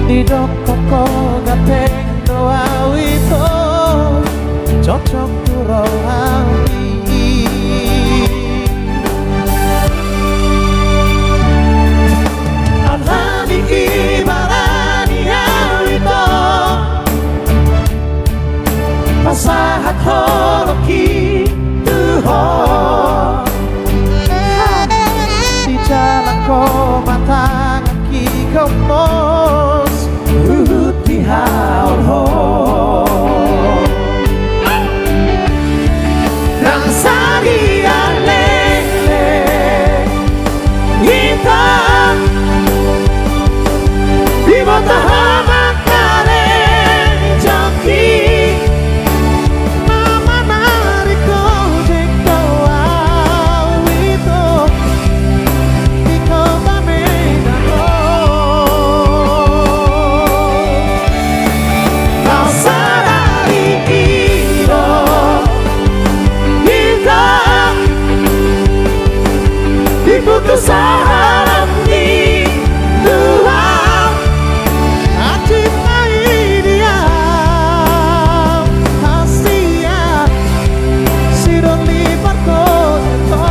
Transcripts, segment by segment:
Di dokoko gateng doa wito cocok turo hati. Alani ibarani wito pasahat horoki tuho di jalan ko matang ki komos di haul ho nang sari alele kita di bawah makare joki mama nariko jeko awito di kota Medan putus harap di Tuhan cintai dia hasia sidon lipat koto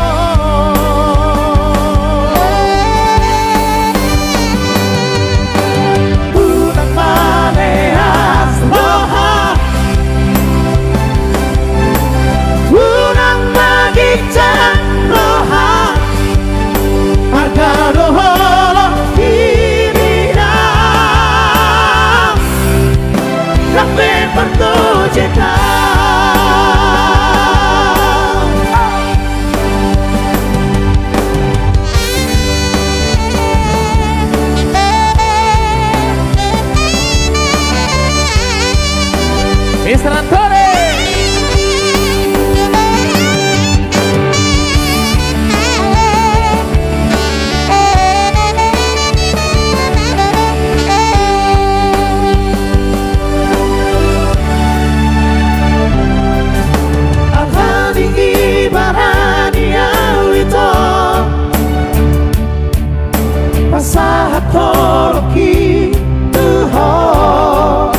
unang manehas loha unang magicang loha Mr. Antoni pasahat horoki tuho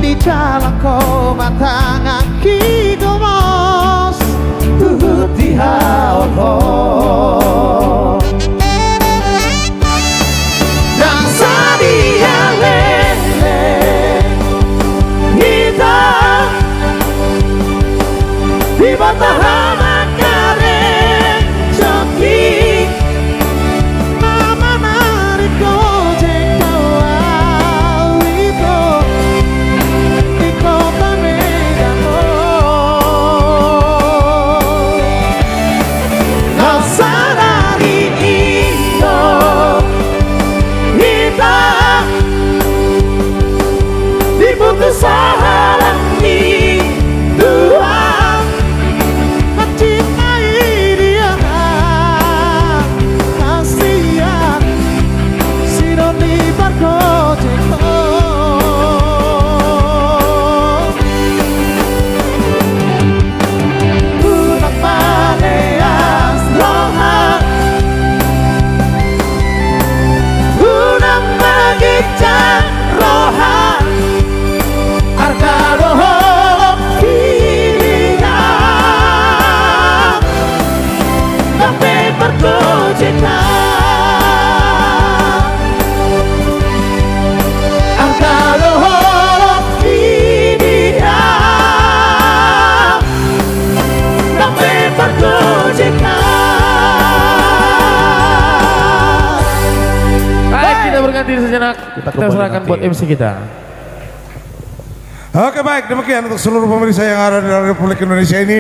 di jalan ko matang aki gomos tuhut di haul ho dan sadia lele kita di bawah makare joki saharan di Tuhan mencintai dia kasihan sidon di barko jeko unang maneas loha unang magicang loha Baik, kita berganti sejenak. Kita serahkan buat MC kita. Oke, baik, demikian untuk seluruh pemirsa yang ada di Republik Indonesia ini.